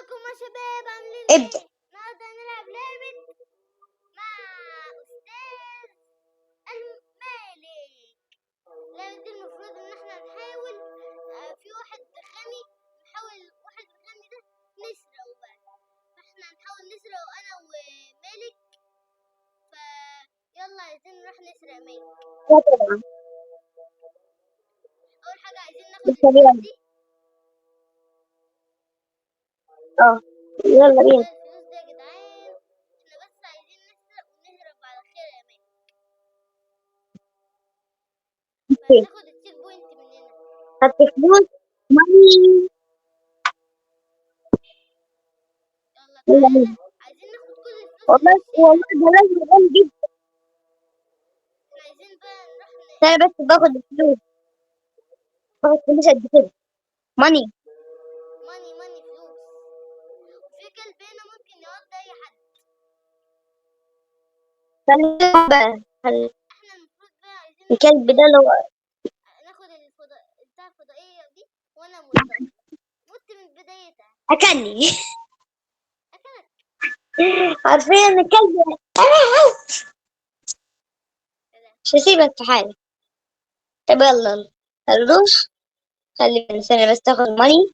ازيكم يا شباب عاملين ابدأ. ايه؟ النهارده هنلعب لعبة مع أستاذ المالك. اللعبة دي المفروض إن احنا نحاول في واحد غني، نحاول واحد غني ده نسرقه بقى، فاحنا هنحاول نسرقه أنا ومالك. فيلا عايزين نروح نسرق مالك. لا طبعا. أول حاجة عايزين ناخد لسه الفلوس بيلعب. دي. يلا بينا. الفلوس دي يا جدعان، احنا بس عايزين نسرق ونهرب على خير يا مالك. فهناخد التشيك بوينت من هنا. خدت فلوس ماني. يلا يلا تعالى، بينا. عايزين ناخد كل الفلوس اللي والله في الشارع. ده لازم غالي جدا. احنا عايزين بقى نروح انا بس باخد الفلوس، باخد فلوس قد كده ماني. ماني ماني فلوس. وفي كلب هنا ممكن يقضي اي حد. خلي بقى احنا المفروض بقى عايزين الكلب ده لو ناخد بتاع الفضائية دي، وانا مت من بدايتها. اكلني. اكلك. عارفين ان الكلب كده مش هسيبك في حالك. طب يلا نروح. خلي الإنسان بس تاخد ماني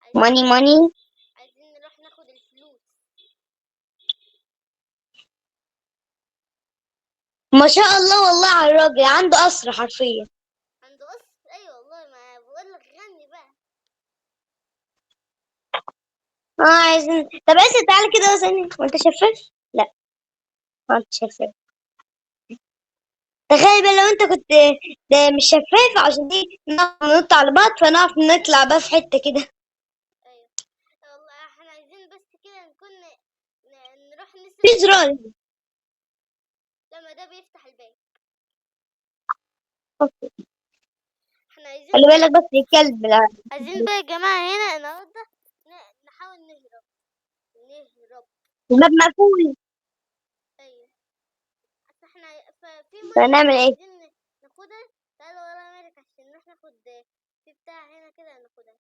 عايزين ماني. عايزين نروح ناخد الفلوس. ما شاء الله والله على الراجل، عنده قصر حرفيا. عنده قصر؟ ايوه والله، ما بقول لك غني بقى. عايزين. طب اسف تعالى كده ثانية وانت شفاف. لا ما انت شفاف. تخيل بقى لو انت كنت ده مش شفاف، عشان دي نعرف ننط على بعض فنعرف نطلع بقى في حتة كده. ايوه والله، احنا عايزين بس كده نكون نروح في نسرق زرار. لما ده بيفتح الباب. أوكي. احنا عايزين خلي بقى بالك بس الكلب لا. عايزين بقى يا جماعة هنا النهاردة نحاول نهرب. الباب مقفول. ايوه، اصل احنا ففي مية فنعمل هنا ايه؟ عايزين ناخدها. تعالى ورا مالك عشان نروح ناخد في بتاع هنا كده ناخدها.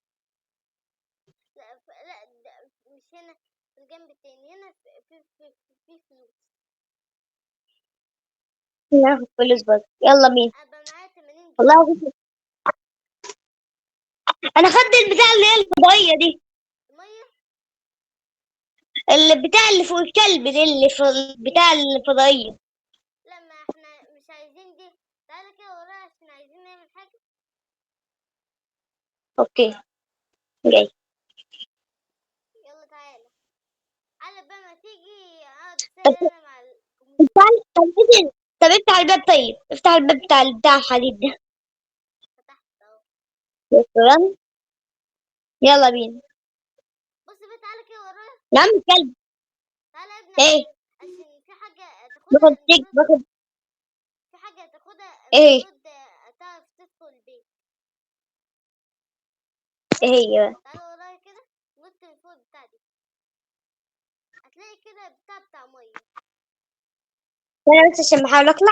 لا لا، مش هنا، في الجنب التاني. هنا في فلوس. ناخد فلوس برضه. يلا بينا. ابقى معايا 80 والله جنيه العظيم. انا خدت البتاع اللي هي الفضائية دي، مية. البتاع اللي فوق الكلب دي، اللي في البتاع الفضائية. لا، ما احنا مش عايزين دي. تعالى كده ورايا عشان عايزين نعمل حاجة. اوكي جاي. يلا تعالى. على بقى ما تيجي اقعد بس ساعة انا مع الكمبيوتر. طب افتح الباب، طيب افتح الباب بتاع الحديد ده. فتحت اهو. شكرا. يلا بينا. بص بقى، تعالى كده ورايا. يا عم الكلب. تعالى يا ابني ايه؟ عشان في حاجة باخد تاخدها تيك المفروض. باخد. في حاجة تاخدها ايه؟ المفروض تعرف تدخل البيت. ايه بص، هي بقى؟ تعالى ورايا كده. نط من فوق البتاع دي، هتلاقي كده بتاع مية. انا بس عشان بحاول اطلع.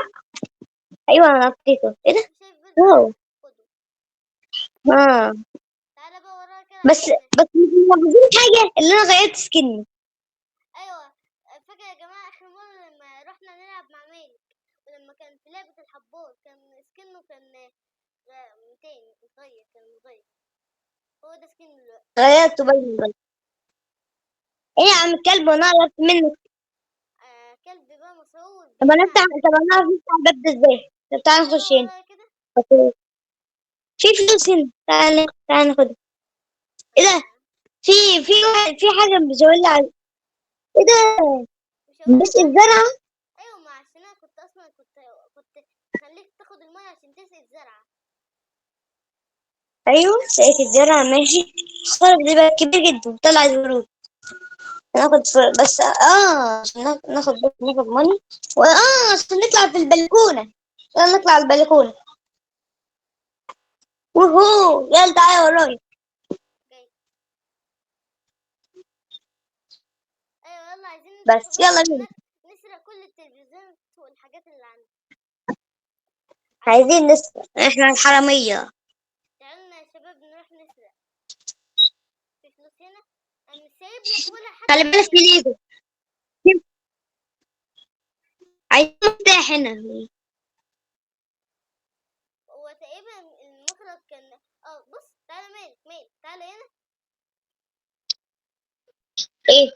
ايوه انا نطيته. ايه ده؟ شايف بيت ده؟ واو. خده. اه. تعالى بقى ورايا كده بس عشان بس مش ملاحظين حاجة اللي انا غيرت سكني. ايوه. فاكر يا جماعة اخر مرة لما رحنا نلعب مع مالك، ولما كان في لعبة الحبار كان سكنه كان تاني متغير، كان متغير. هو ده سكنه دلوقتي. غيرته بقى. ايه يا عم الكلب وانا عرفت منك. كلب بقى مسعور طب انا افتح. بيزعق. طب انا اعرف نفتح الباب ده ازاي؟ طب تعالى تعالى نخش هنا. ورايا كده. أوكي. في فلوس هنا، تعالى ناخدها. ايه ده؟ آه. في في حاجة مزولة على. ايه ده؟ مش هقول بس لك حاجة. الزرعة. ايوه، ما عشان انا كنت اصلا كنت خليك تاخد المية عشان تسقي الزرعة. ايوه لقيت الزرعة ماشي. خرج دي بقى كبير جدا طلع الورود. ناخد بس عشان ناخد ماني. عشان نطلع في البلكونة. يلا نطلع على البلكونة. وهو يلا تعالى ورايا. جاي. ايوه يلا، عايزين بس بس يلا بينا. نسرق كل التلفزيونات والحاجات اللي عندي. عايزين عايزين نسرق احنا الحرامية. تعالوا يا شباب نروح نسرق. في فلوس هنا. انا مش سايب لك ولا خلي حتى بالك في ثانية. ليجو. عايز مفتاح هنا. هو تقريبا المخرج كان بص تعالى مالك تعالى هنا. ايه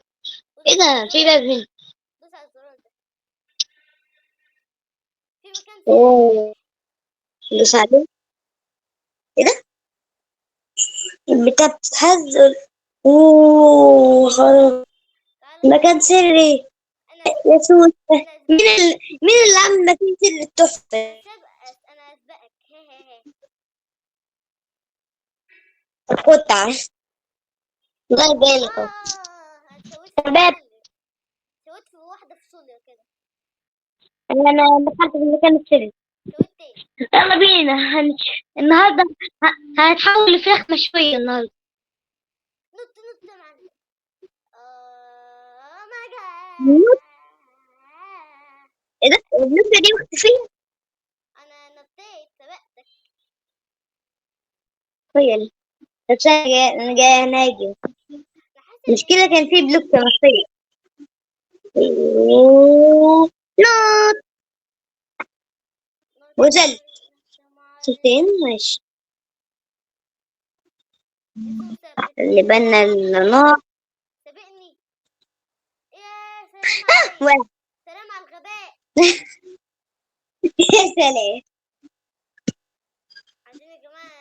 ودوس ايه على ده، في الزرار باب ده. هنا. دوس على الزرار ده. في مكان سري اوه، هناك. دوس عليه. ايه ده، البتاع بتتهز. اوه خلاص. تعالى مكان تعالى. سري. انا يا سوس، انا اسبقك. مين اللي عامل مكان سري التحفة؟ انا اسبقك. هي. طب خد تعال، الله يبارك اهو. انا سويت في الباب. فصوليا. سويت في واحدة فصوليا كده. انا دخلت في المكان السري. سويت تاني. يلا بينا النهارده هنتحول لفراخ مشوية النهارده. نط يا معلم. ماي جاد. ايه ده، النكتة دي مختفية. انا نطيت سبقتك. تخيل. بس انا جاي ناجي. انا حاسس ان المشكلة كان في بلوك مخفية. نوت. وزلت. يا شفتين معلم. ماشي. يسوع ثبتني اللي يا بنا معلم. النار. سابقني. يا سلام عليك. واحد. سلام على الغباء. يا سلام. عايزين يا جماعة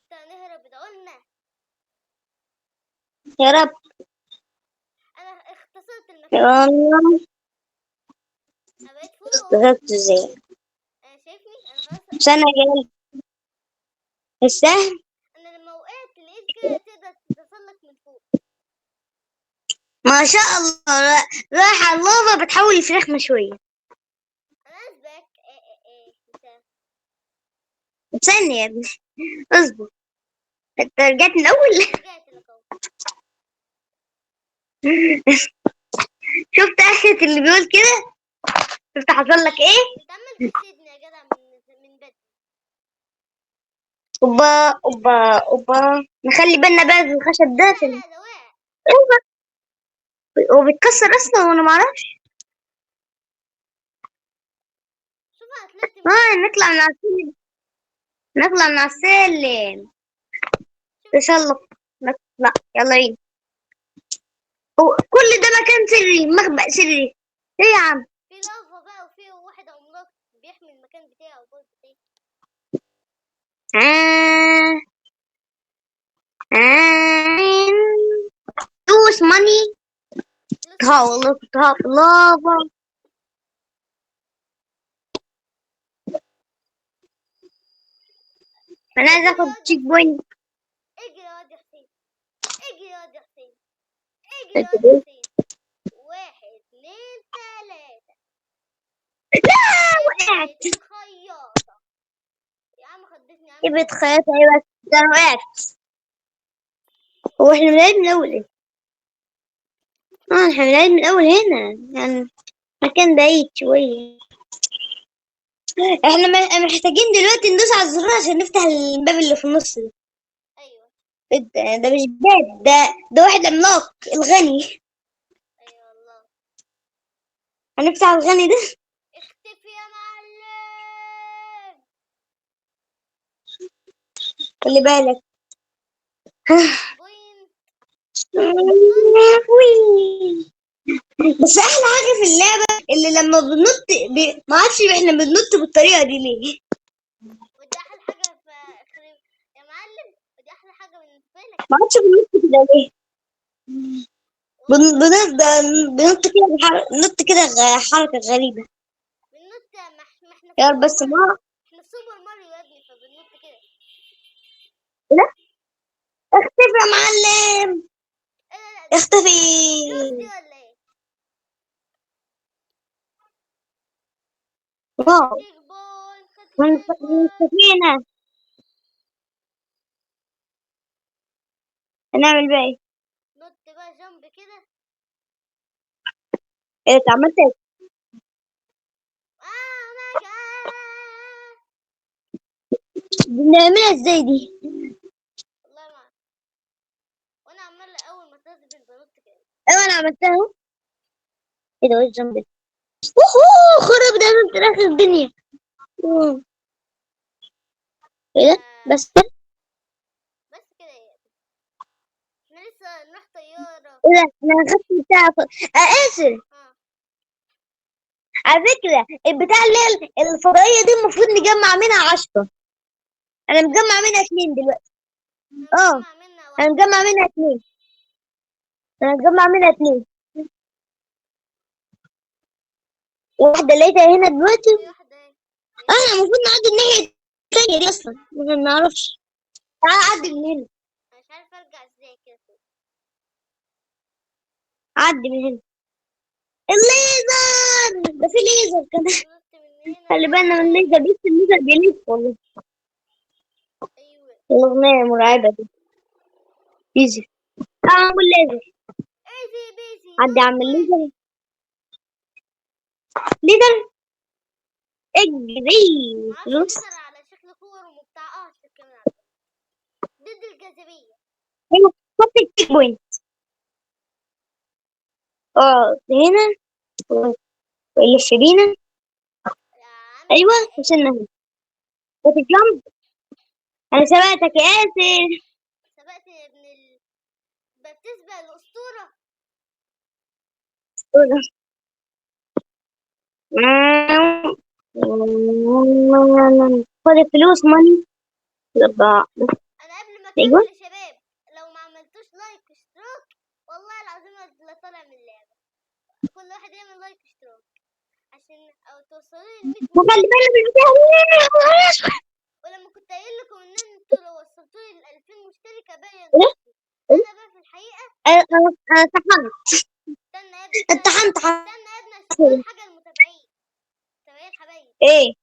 بتاع نهرب ادعولنا. يا رب. انا اختصرت المكان. يا الله. انا بقيت فوق. ضربت ازاي؟ انا شايفني انا خلاص. بس انا جاي السهم. انا لما وقعت لقيت كده تقدر تتسلق من فوق. ما شاء الله، رايح على اللافا بتحول لفراخ مشوية. انا اسبك. ايه انت. ثانية يا ابني، اصبر. انت رجعت من الاول. رجعت لك اهو. شفت اخرة اللي بيقول كده؟ شفت حصل لك ايه؟ انت عمال تحسدني يا جدع من بدري. اوبا اوبا اوبا، نخلي بالنا بقى في الخشب ده عشان لا ده وقع. هو بيتكسر اصلا وانا معرفش. شوف انا طلعت منين. نطلع من على السلم. نطلع من على السلم. شوف. تسلق. نطلع يلا بينا. هو كل ده مكان سري، مخبأ سري. ايه يا عم؟ في لافا بقى وفي واحد عملاق بيحمي المكان بتاعه برضه تاني. آه. آه. دوس ماني. فلوس ها ماني. والله كنت هقف لافا. انا عايز اجري يا اخد واد يا تشيك حسين. بوينت. اجري يا واد يا حسين. اجري يا واد يا حسين. اجري يا واد يا حسين. 1 2 3. لا، ابعد وقعت. الخياطة. يا عم خدتني يا عم ابعد خدتني. خياطة، ايه بس ده انا وقعت. هو احنا بنلعب من الاول ايه؟ احنا بنلعب من الاول هنا يعني، مكان بعيد شوية. احنا محتاجين دلوقتي ندوس على الزرار عشان نفتح الباب اللي في النص ده. ايوه. إيه ده مش باب، ده واحد عملاق الغني. ايوه والله. هنفتح الغني ده. اختفي يا معلم. خلي بالك. بوينت. بس احلى حاجة في اللعبة اللي لما بننط ما اعرفش احنا بننط بالطريقة دي ليه. ودي احلى حاجة في يا معلم. ودي احلى حاجة بالنسبة لك. ما اعرفش بننط كده ليه. والله بننط كده بننط كده حركة غريبة. بننط. ما احنا في يا رب سوبر بس ماريو. ما. احنا في سوبر ماريو يا ابني فبننط كده. لا، اختفي يا معلم. ايه لا اختفي. دي فلوس دي ولا ايه؟ خدت واو. تشيك بوينت. خدت من تشيك من بوينت. السفينة. هنعمل بقى ايه؟ نط بقى جنب كده. إيه، انت عملت ايه؟ ماي جاد. بنعملها ازاي دي؟ والله ما. وانا عمال اول ما تنزل بالبنوت كده. ايوه انا عملتها اهو. ايه ده؟ ايه الجنب ده؟ اوه خرب ده من اخر الدنيا. أوه. ايه ده؟ آه بس كده؟ بس كده يعني. احنا لسه نروح طيارة. ايه ده؟ انا اخدت بتاع اسف. اه على فكرة البتاع اللي هي الفضائية دي المفروض نجمع منها 10. انا مجمع منها 2 دلوقتي. انا اه مجمع منها انا واحدة. مجمع منها 2. انا مجمع منها 2. واحدة لقيتها هنا دلوقتي. في واحدة اهي. انا المفروض نعدي الناحية التانية دي اصلا ما نعرفش. تعالى عدي من هنا. انا مش عارفة ارجع ازاي كده. عدي من هنا. الليزر ده، في ليزر كمان. نط من هنا خلي بالنا من ازاي؟ الليزر، بس الليزر بيلف والله. ايوه. الأغنية مرعبة دي. ايزي. اعمل ليزر. ايزي بيزي عدي نو اعمل ليزر. كريزي. ليزر. اجري معرفش فلوس. الليزر على شكل كور ومبتعقعش كمان على فكرة. ضد الجاذبية. ايوه خط التشيك بوينت. اه هنا. واللي بينا. يا عم ايوه ايه؟ وصلنا هنا. وتتجمب. انا سبقتك يا اسر. سبقت يا ابن بتسبق الأسطورة. خد الفلوس ماني. يبقى. انا قبل ما ايوه. اكمل يا شباب، لو ما عملتوش لايك واشتراك والله العظيم لا طالع من اللعبة. كل واحد يعمل لايك واشتراك عشان او توصلوا لي 100 وخلي مشترك. بالك من البتاع. ولما كنت قايل لكم ان انتوا لو وصلتوا لي ال 2000 مشترك ابين وشي. انا بقى في الحقيقة انا طحنت. استنى يا ابني امتحنت. استنى يا ابني عشان اقول حاجة للمتابعين. متابعين حبايبي. ايه.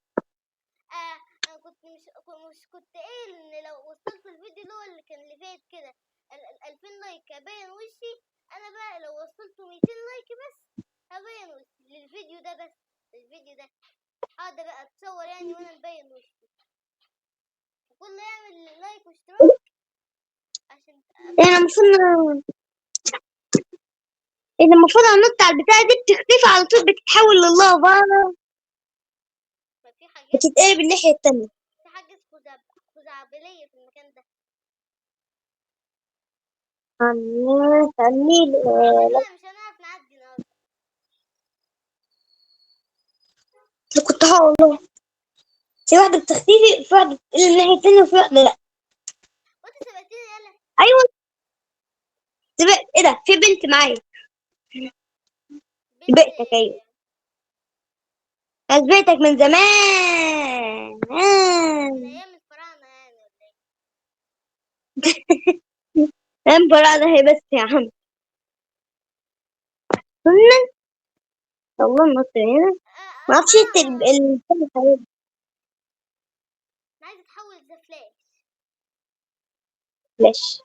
انا كنت مش كنت قايل ان لو وصلت الفيديو اللي كان اللي فات كده 2000 لايك هبين وشي. انا بقى لو وصلت 200 لايك بس هبين وشي للفيديو ده بس. الفيديو ده هقعد بقى اتصور يعني وانا مبين وشي. وكله يعمل لايك واشتراك عشان احنا المفروض إذا المفروض انط على البتاعة دي بتختفي على طول، بتتحول للافا. ما في حاجات. بتتقلب الناحية التانية. في حاجة خزعبلية في المكان ده. خليه شكلنا مش هنعرف نعدي النهارده. كنت هقول في واحدة بتختفي، في واحدة بتقلب الناحية التانية، وفي واحدة لأ. وانت سبقتني يلا. أيوة. ايه ده؟ في بنت معايا. بنت سبقتك أيوة. أنا سبقتك من زمان. من ايام الفراعنة يعني ولا ايه؟ أنا براءة هي بس يا عم. قلنا والله نط هنا. ما اعرفش الحاجات. انا عايزة اتحول ذا فلاش. فلاش.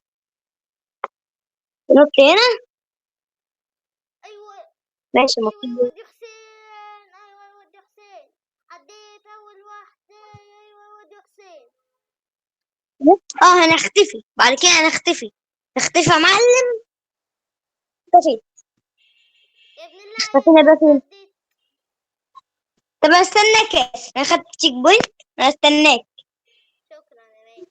نط هنا. ايوه ماشي ايوه يا المفروض. ودي حسين. ايوه يا ودي حسين. عديت اول واحدة. ايوه يا ودي حسين. اه هنختفي بعد كده، هنختفي. اختفى يا معلم. اختفيت. يا ابن اختفينا اللعيبة بقى فين؟ عديت. طب استناك يا اسف. انا خدت تشيك بوينت. انا استناك. شكرا يا مان.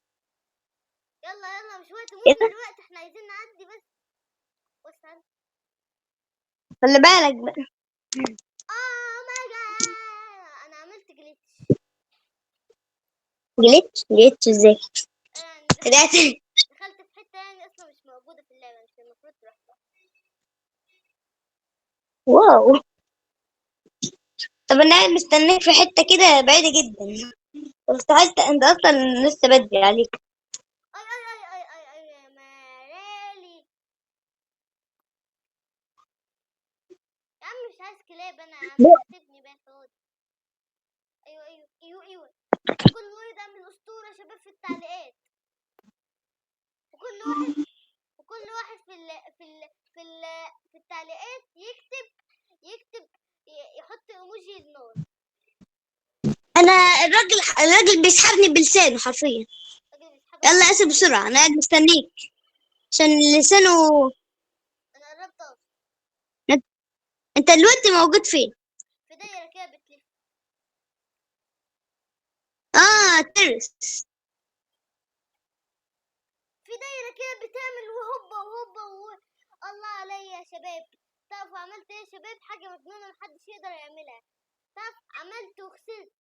يلا يلا مش وقت ايه موت ده؟ دلوقتي، احنا عايزين نعدي بس. وصل. خلي بالك بقى. اه ماي جاد انا عملت جليتش. جليتش ازاي؟ يعني طلعت. دخلت في حتة يعني اصلا مش موجودة في اللعبة، مش المفروض تروح لها. واو. طب انا قاعد مستنيك في حته كده بعيده جدا. قلت عايز انت اصلا لسه بدري عليك. اي اي اي اي اي اي يا مرالي. يا عم مش عايز كلاب، انا عشان هتبني بقى فاضي. ايوه ايوه ايوه ايوه. وكل واحد يعمل اسطورة يا شباب في التعليقات. وكل واحد في التعليقات يكتب يحط ايموجي النار. انا الراجل بيسحبني بلسانه حرفيا. الراجل بيسحبك يلا يا اسف ازاي؟ بسرعه، انا قاعد مستنيك. عشان لسانه. انا قربت اوصل. انت دلوقتي موجود فين؟ في دايرة كده بتلف. ترس. في دايرة كده بتعمل وهوبا وهوبا الله عليا يا شباب. تعرفوا عملت ايه يا شباب؟ حاجة مجنونة محدش يقدر يعملها. تعرف عملت وخسرت.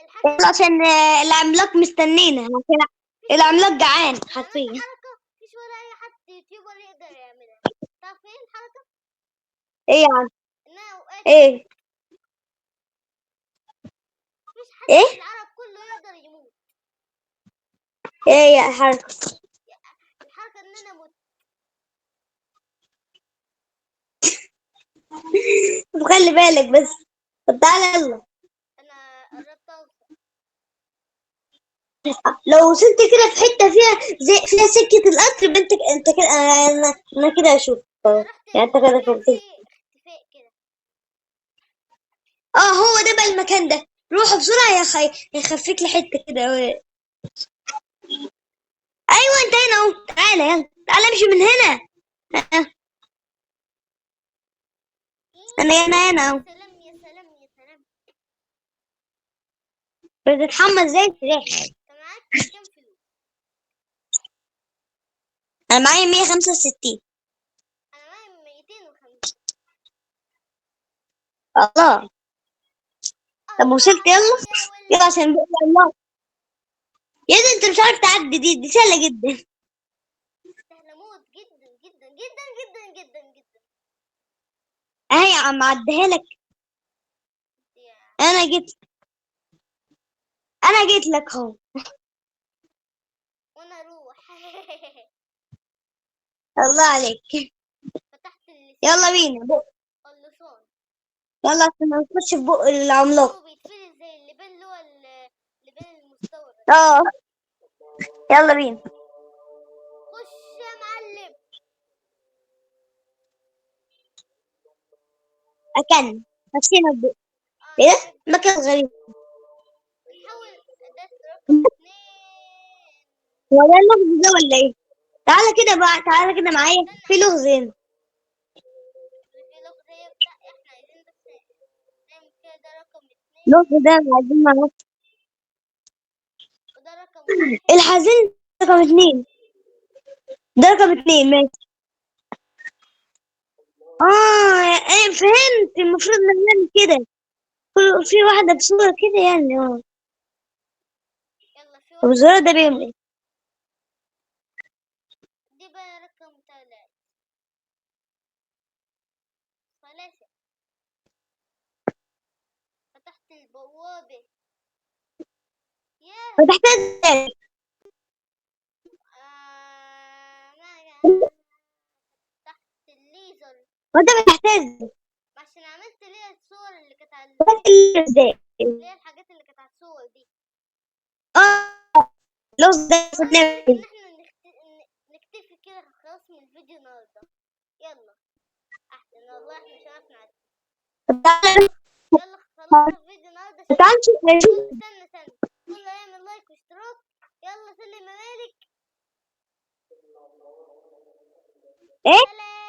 الحاجة عشان العملاق مستنينا، عشان العملاق جعان عملت حرفيا. حركة مفيش ولا أي حد يوتيوبر يقدر يعملها. تعرف ايه الحركة؟ ايه يا عم؟ إن أنا وقعت. ايه مفيش حد ايه في العرب كله يقدر يموت. ايه يا حركة؟ الحركة إن أنا مت. خلي بالك بس. طب تعالى يلا. أنا قربت أوصل. لو وصلت كده في حتة فيها زي فيها سكة القطر، يبقى انت كده، انا كده اشوف. أنا رحت يعني انت كده مكان فوق. فيه اختفاء كده. هو ده بقى المكان ده. روح بسرعة يا خي، يخفيك لحتة كده ايوه انت هنا اهو. تعالى يلا، تعالى امشي من هنا. آه، انا هنا يا اهو. سلام يا سلام يا سلام. بتتحمس زي الفراخ. أنت معاك كام فلوس؟ انا معايا 165. أنا معايا 250. الله. طب الله وصلت؟ يلا عليا يلا ولا. عشان بقى الله. يا ده انت مش عارف تعدي، دي سهلة جدا. سهلة موت جدا جدا جدا جدا جدا جدا. اهي يا عم عديها لك. يا انا جيت انا جيت لك اهو. وأنا أروح. الله عليك. فتحت اللسان. يلا بينا بق. اللسان. يلا عشان نخش في بق العملاق. كله بيتفرز زي اللبان اللي هو اللبان المستورد. اه يلا بينا. خش يا معلم. اكلنا مشينا بق. ايه ده؟ شباب مكان غريب. بنحاول أداة رقم 2. هو ده اللغز ده ولا ايه؟ تعالى كده بقى، تعالى كده معايا في لغز هنا. في لغز يبدأ. احنا عايزين بس نعمل كده. ده رقم 2 اللغز ده عايزين نعرف. وده رقم 1. الحزين رقم 2. ده رقم 2 ماشي. ايه فهمت، المفروض نعمل كده. في واحدة بصورة كده يعني. يلا في طب واحدة. الزرار ده بيعمل ايه؟ دي بقى رقم 3. فتحت البوابة. ياه. فتحتها ازاي؟ ما تحت الليزر. وانت فتحتها ازاي؟ عشان عملت ليها الصور اللي كانت على فتحت ازاي؟ اللي هي الحاجات اللي كانت على الصور دي. اه اللغز ده المفروض وانا نعمل رايك ان كده. احنا نكتفي كده خلاص من الفيديو النهارده. يلا. احسن والله احنا مش عارف نعدي. طب تعالى يلا خلصنا الفيديو النهارده يا شباب. تعالى نشوف. استنى كله يعمل لايك واشتراك. يلا سلم يا مالك. ايه؟ سلام.